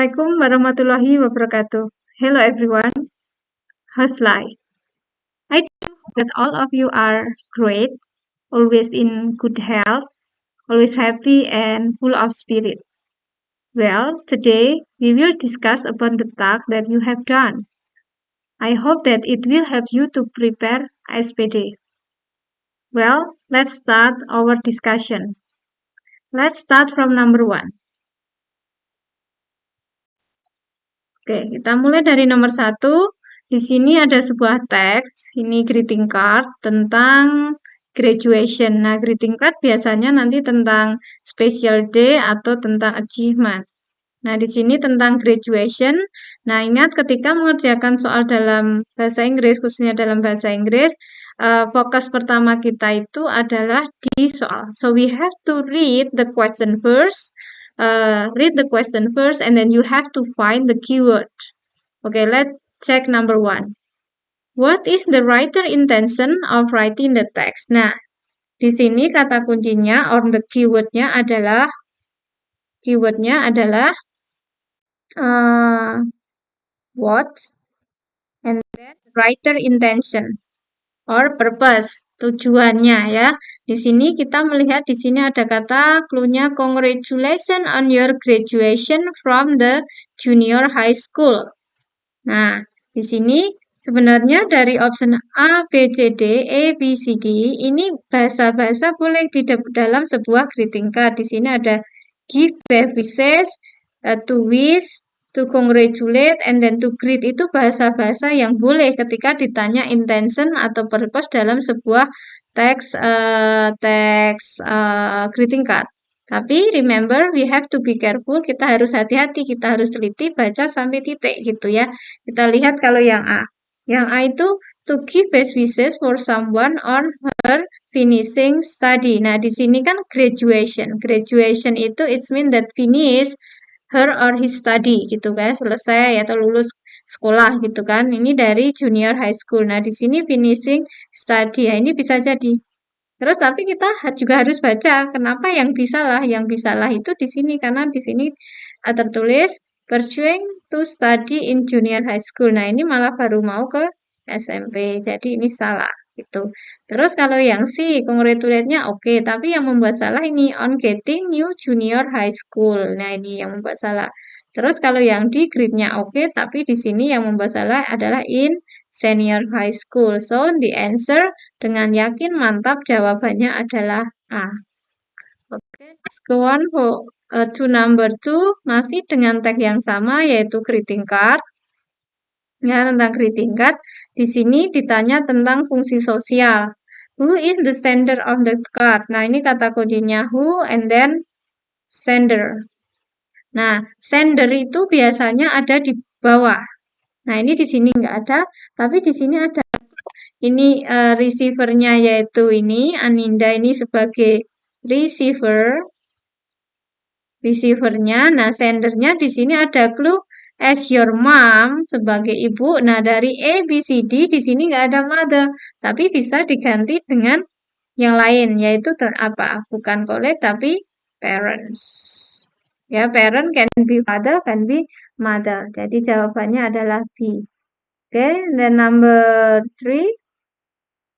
Assalamualaikum warahmatullahi wabarakatuh. Hello everyone, how's life? I do hope that all of you are great, always in good health, always happy and full of spirit. Well, today we will discuss about the task that you have done. I hope that it will help you to prepare SPD. Well, let's start our discussion. Let's start from number 1. Oke, kita mulai dari nomor 1. Di sini ada sebuah teks, ini greeting card tentang graduation. Nah, greeting card biasanya nanti tentang special day atau tentang achievement. Nah, di sini tentang graduation. Nah, ingat ketika mengerjakan soal dalam bahasa Inggris, khususnya dalam bahasa Inggris, fokus pertama kita itu adalah di soal. So, we have to read the question first. And then you have to find the keyword. Okay, let's check number 1. What is the writer intention of writing the text? Nah, di sini kata kuncinya or the keywordnya adalah what and then writer intention or purpose, tujuannya ya. Di sini kita melihat di sini ada kata clue-nya congratulations on your graduation from the junior high school. Nah, di sini sebenarnya dari option A, B, C, D, E, B, C, D ini bahasa-bahasa boleh di dalam sebuah greeting card. Di sini ada give, best wishes, to wish, to congratulate, and then to greet. Itu bahasa-bahasa yang boleh ketika ditanya intention atau purpose dalam sebuah teks greeting card. Tapi remember, we have to be careful, kita harus hati-hati, kita harus teliti, baca sampai titik gitu ya. Kita lihat kalau yang A. Yang A itu to give best wishes for someone on her finishing study. Nah, di sini kan graduation. Graduation itu it mean that finish her or his study gitu kan, selesai atau lulus sekolah gitu kan. Ini dari junior high school. Nah, di sini finishing study. Ya, ini bisa jadi. Terus tapi kita juga harus baca kenapa yang bisa lah. Yang bisa lah itu di sini karena di sini tertulis pursuing to study in junior high school. Nah, ini malah baru mau ke SMP. Jadi ini salah gitu. Terus kalau yang C, congratulate-nya oke, tapi yang membuat salah ini on getting new junior high school. Nah, ini yang membuat salah. Terus kalau yang D, grade-nya oke, tapi di sini yang membuat salah adalah in senior high school. So, the answer dengan yakin mantap jawabannya adalah A. Oke, let's go on to number 2, masih dengan tag yang sama yaitu greeting card. Ya, tentang greeting card. Di sini ditanya tentang fungsi sosial. Who is the sender of the card? Nah, ini kata kuncinya who and then sender. Nah, sender itu biasanya ada di bawah. Nah, ini di sini nggak ada, tapi di sini ada. Ini receiver-nya yaitu ini, Aninda ini sebagai receiver-nya. Nah, sendernya di sini ada clue as your mom sebagai ibu. Nah, dari A, B, C, D di sini nggak ada mother, tapi bisa diganti dengan yang lain, yaitu apa? Bukan college, tapi parents. Ya, parent can be father, can be mother. Jadi jawabannya adalah B. Oke, dan number 3.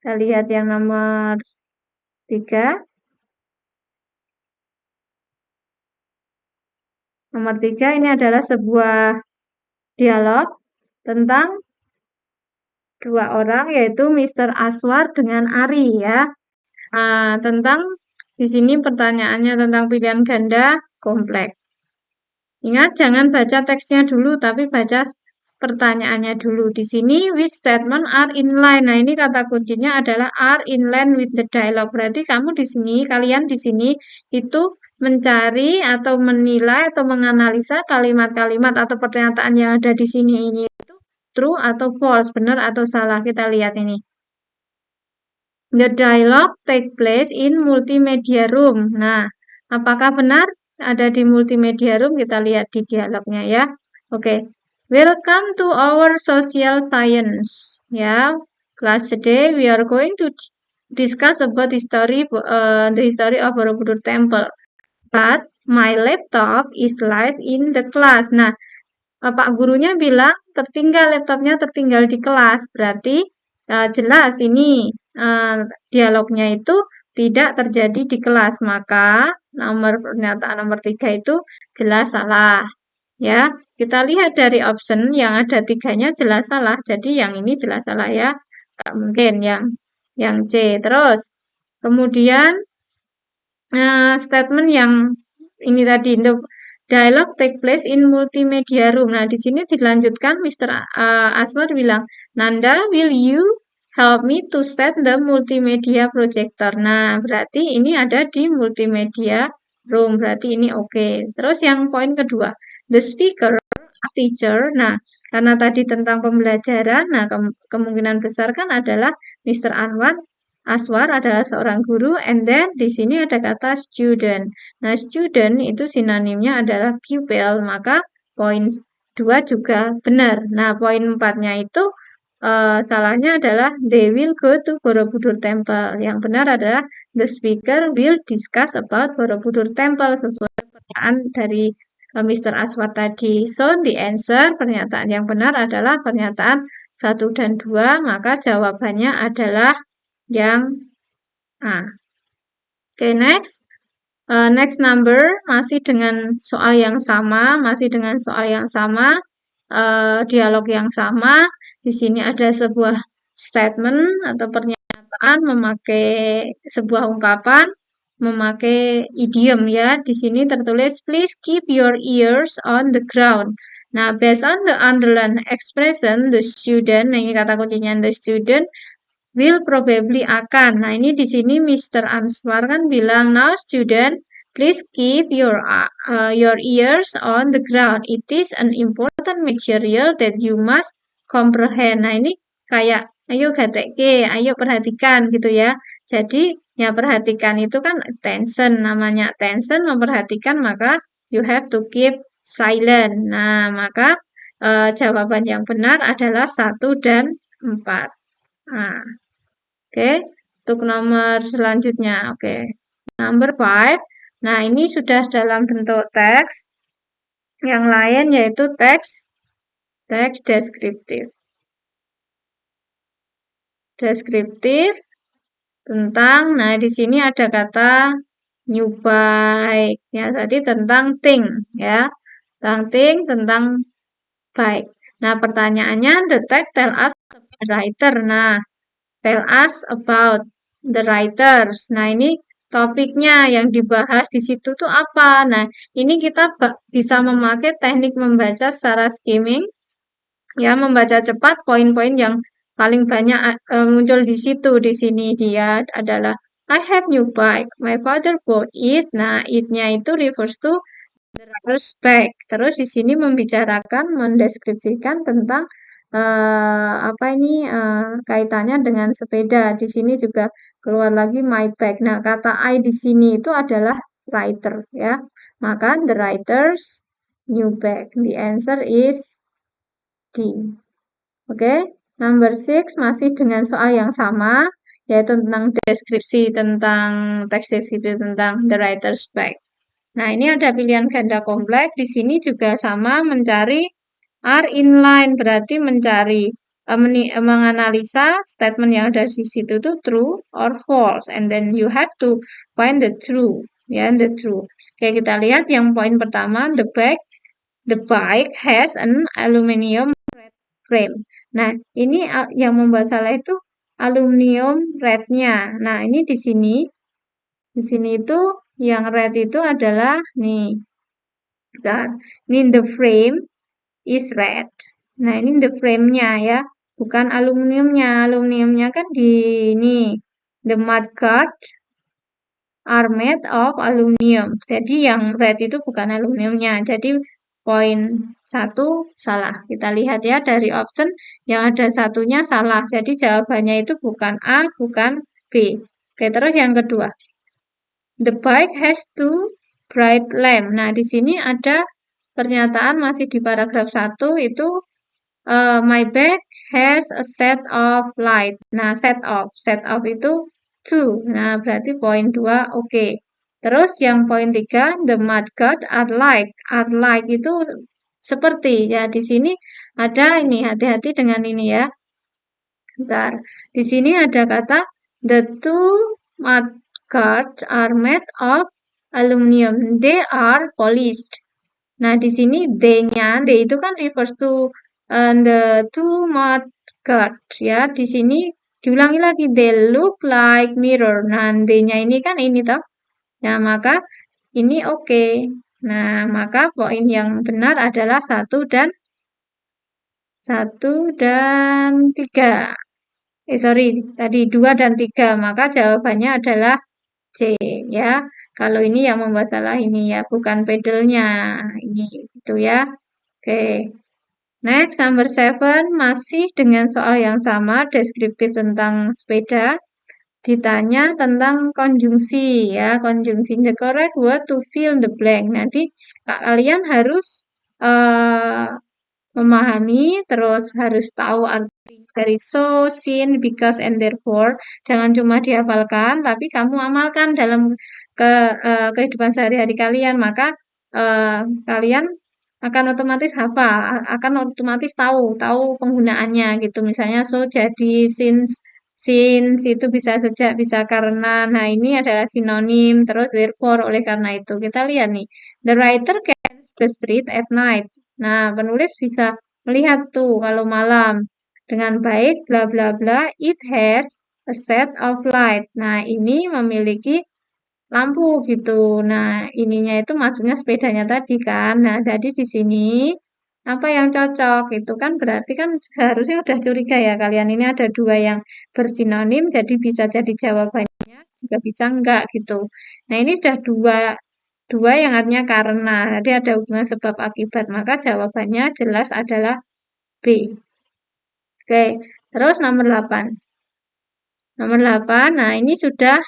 Kita lihat yang nomor 3. Nomor 3 ini adalah sebuah dialog tentang dua orang yaitu Mr. Aswar dengan Ari ya. Tentang di sini pertanyaannya tentang pilihan ganda kompleks. Ingat jangan baca teksnya dulu tapi baca pertanyaannya dulu. Di sini which statement are in line. Nah, ini kata kuncinya adalah are in line with the dialogue. Berarti kalian di sini itu mencari atau menilai atau menganalisa kalimat-kalimat atau pernyataan yang ada di sini ini itu true atau false, benar atau salah. Kita lihat ini. The dialogue take place in multimedia room. Nah, apakah benar ada di multimedia room? Kita lihat di dialognya ya. Oke. Welcome to our social science. Ya, class today we are going to discuss about the history of Borobudur Temple. But my laptop is live in the class. Nah, Pak gurunya bilang laptopnya tertinggal di kelas. Berarti jelas ini dialognya itu tidak terjadi di kelas. Maka pernyataan nomor 3 itu jelas salah. Ya, kita lihat dari option yang ada 3-nya jelas salah. Jadi yang ini jelas salah ya. Nggak mungkin yang C. Terus kemudian statement yang ini tadi, the dialogue take place in multimedia room. Nah, di sini dilanjutkan Mr. Aswar bilang, Nanda, will you help me to set the multimedia projector? Nah, berarti ini ada di multimedia room. Berarti ini oke. Terus yang poin kedua, the speaker, teacher. Nah, karena tadi tentang pembelajaran, nah kemungkinan besar kan adalah Mr. Aswar adalah seorang guru, and then di sini ada kata student. Nah, student itu sinonimnya adalah pupil, maka poin 2 juga benar. Nah, poin 4-nya itu salahnya adalah they will go to Borobudur Temple. Yang benar adalah the speaker will discuss about Borobudur Temple sesuai pertanyaan dari Mr. Aswar tadi. So, the answer, pernyataan yang benar adalah pernyataan 1 dan 2, maka jawabannya adalah yang A. Oke, next. Next number, masih dengan soal yang sama, dialog yang sama. Di sini ada sebuah statement atau pernyataan memakai sebuah ungkapan, memakai idiom ya. Di sini tertulis, please keep your ears on the ground. Nah, based on the underlined expression, the student, nah ini kata kuncinya the student, will probably akan. Nah, ini di sini Mr. Answar kan bilang, now student, please keep your ears on the ground. It is an important material that you must comprehend. Nah, ini kayak, ayo gateke, ayo perhatikan gitu ya. Jadi, ya perhatikan itu kan attention, namanya attention, memperhatikan, maka you have to keep silent. Nah, maka jawaban yang benar adalah 1 dan 4. Nah, oke, untuk nomor selanjutnya, oke. Number 5. Nah, ini sudah dalam bentuk teks. Yang lain yaitu teks deskriptif. Deskriptif tentang, nah di sini ada kata new bike. Ya, tadi tentang thing, ya. Tentang thing, tentang bike. Nah, pertanyaannya, the text tell us about the writer. Nah, tell us about the writers. Nah, ini topiknya yang dibahas di situ tuh apa? Nah, ini kita bisa memakai teknik membaca secara skimming, ya, membaca cepat poin-poin yang paling banyak muncul di situ. Di sini dia adalah I have new bike. My father bought it. Nah, it-nya itu refers to the writer's bike. Terus di sini membicarakan, mendeskripsikan tentang apa ini kaitannya dengan sepeda. Di sini juga keluar lagi my bag. Nah, kata I di sini itu adalah writer ya. Maka the writer's new bag. The answer is D. Oke, number 6 masih dengan soal yang sama, yaitu tentang deskripsi, tentang teks deskripsi tentang the writer's bag. Nah, ini ada pilihan ganda kompleks. Di sini juga sama, mencari are in line, berarti mencari menganalisa statement yang ada di situ itu true or false, and then you have to find the true, ya, the true. Oke, kita lihat yang poin pertama, the bike has an aluminium frame. Nah, ini yang membuat salah itu aluminium red-nya. Nah, ini di sini itu yang red itu adalah nih. Ini the frame is red. Nah, ini the frame-nya ya, bukan aluminiumnya. Aluminiumnya kan di ini. The mudguard are made of aluminium. Jadi yang red itu bukan aluminiumnya. Jadi poin 1 salah. Kita lihat ya dari option yang ada satunya salah. Jadi jawabannya itu bukan A, bukan B. Oke, terus yang kedua. The bike has two bright lamp. Nah, di sini ada pernyataan masih di paragraf 1 itu my bag has a set of light. Nah, set of itu 2. Nah, berarti poin 2 oke. Terus yang poin 3, the mudguard are like. Are like itu Seperti ya di sini ada ini, hati-hati dengan ini ya. Bentar. Di sini ada kata the two mudguards are made of aluminum. They are polished. Nah, di sini they-nya, they itu kan refers to the two mudguards ya. Di sini diulangi lagi, they look like mirror. Nah, they-nya ini kan ini toh. Nah, maka ini oke. Nah, maka poin yang benar adalah satu dan tiga. Sorry, tadi 2 dan 3. Maka jawabannya adalah C ya. Kalau ini yang membuat salah ini ya, bukan pedalnya. Ini gitu ya. Oke. Next, number 7. Masih dengan soal yang sama, deskriptif tentang sepeda. Ditanya tentang konjungsi ya. Konjungsi, the correct word to fill the blank. Nanti kalian harus memahami, terus harus tahu arti dari so, sin, because, and therefore. Jangan cuma dihafalkan, tapi kamu amalkan dalam kehidupan sehari-hari kalian. Maka kalian akan otomatis hafal, akan otomatis tahu penggunaannya gitu. Misalnya so jadi, since itu bisa sejak, bisa karena. Nah, ini adalah sinonim, terus therefore oleh karena itu. Kita lihat nih. The writer can see the street at night. Nah, penulis bisa melihat tuh kalau malam dengan baik, bla bla bla. It has a set of light. Nah, ini memiliki lampu gitu. Nah, ininya itu maksudnya sepedanya tadi kan. Nah, jadi di sini apa yang cocok itu kan berarti kan seharusnya udah curiga ya kalian ini ada 2 yang bersinonim jadi bisa jadi jawabannya juga bisa enggak gitu. Nah, ini udah dua yang artinya karena. Jadi ada hubungan sebab akibat. Maka jawabannya jelas adalah B. Oke, terus nomor 8. Nomor 8, nah ini sudah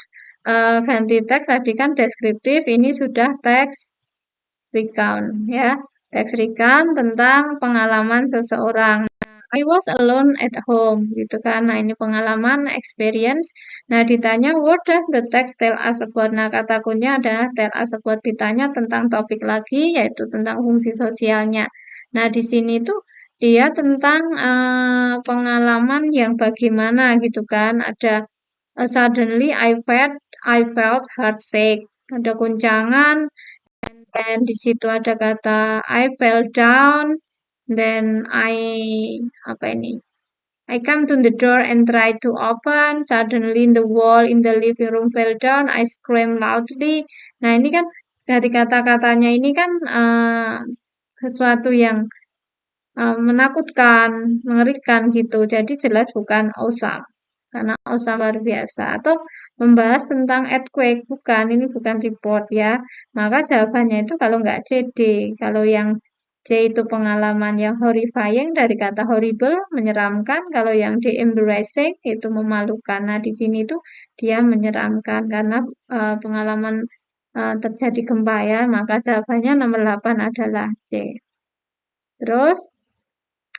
ganti teks, tadi kan deskriptif, ini sudah teks recount ya. Teks recount tentang pengalaman seseorang. I was alone at home gitu kan. Nah, ini pengalaman, experience. Nah, ditanya what does the text tell us about? Nah, kata kuncinya adalah tell us about, ditanya tentang topik lagi yaitu tentang fungsi sosialnya. Nah, di sini tuh dia tentang pengalaman yang bagaimana gitu kan. Ada suddenly I felt heartsick. Ada guncangan dan di situ ada kata I fell down. Then apa ini? I come to the door and try to open. Suddenly the wall in the living room fell down. I screamed loudly. Nah, ini kan dari kata-katanya ini kan sesuatu yang menakutkan, mengerikan gitu. Jadi jelas bukan awesome. Karena awesome luar biasa. Atau membahas tentang earthquake. Bukan, ini bukan report ya. Maka jawabannya itu kalau nggak CD. Kalau yang C itu pengalaman yang horrifying dari kata horrible, menyeramkan. Kalau yang D embarrassing itu memalukan. Nah, di sini tuh dia menyeramkan karena pengalaman terjadi gempa ya. Maka jawabannya nomor 8 adalah C. Terus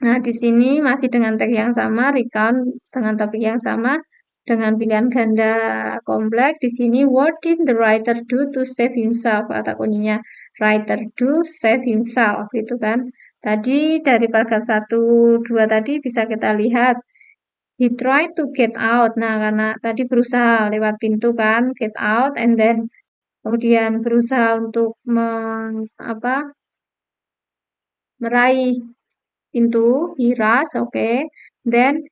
nah, di sini masih dengan tag yang sama, recount dengan topik yang sama, dengan pilihan ganda kompleks. Di sini, what did the writer do to save himself? Kata kuncinya, writer do save himself, gitu kan. Tadi dari paragraf 1, 2 tadi bisa kita lihat, he tried to get out. Nah, karena tadi berusaha lewat pintu kan, get out, and then kemudian berusaha untuk meraih pintu, hiras, oke. Then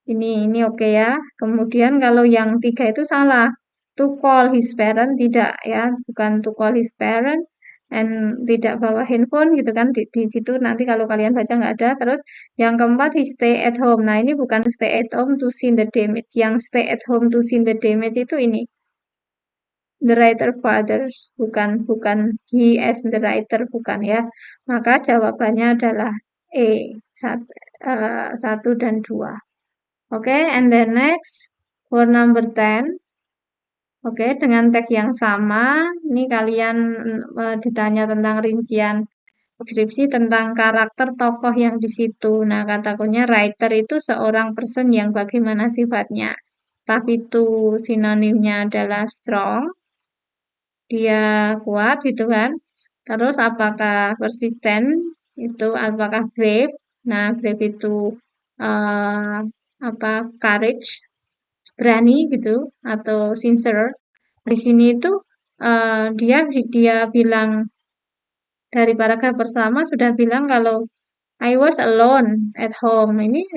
ini oke ya. Kemudian kalau yang 3 itu salah. To call his parent tidak ya, bukan to call his parent and tidak bawa handphone gitu kan. Di situ nanti kalau kalian baca nggak ada. Terus yang keempat he stay at home. Nah, ini bukan stay at home to see the damage. Yang stay at home to see the damage itu ini. The writer fathers bukan he as the writer bukan ya. Maka jawabannya adalah E 1 dan 2. Oke, and then next for number 10. Oke, dengan teks yang sama, ini kalian ditanya tentang rincian deskripsi tentang karakter tokoh yang di situ. Nah, kata kuncinya writer itu seorang person yang bagaimana sifatnya. Tapi itu sinonimnya adalah strong, dia kuat gitu kan. Terus apakah persisten? itu apakah brave. Nah, brave itu courage, berani gitu, atau sincere. Di sini itu dia bilang dari paragraf pertama sudah bilang kalau I was alone at home. Ini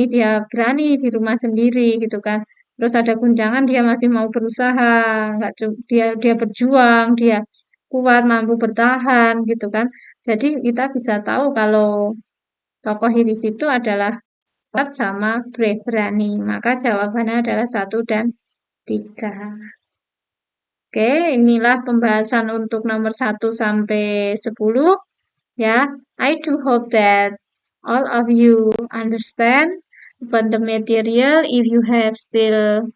dia berani di rumah sendiri gitu kan. Terus ada guncangan dia masih mau berusaha, nggak dia berjuang, dia kuat mampu bertahan gitu kan. Jadi kita bisa tahu kalau tokoh di situ adalah kuat sama brave berani. Maka jawabannya adalah 1 dan 3. Oke, inilah pembahasan untuk nomor 1 sampai 10. Ya, I do hope that all of you understand about the material. If you have still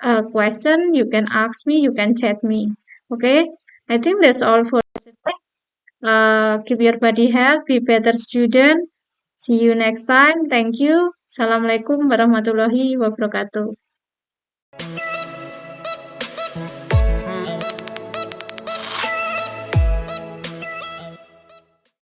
a question, you can ask me, you can chat me. Okay, I think that's all for today. Keep your body health, be better student. See you next time. Thank you. Assalamualaikum warahmatullahi wabarakatuh.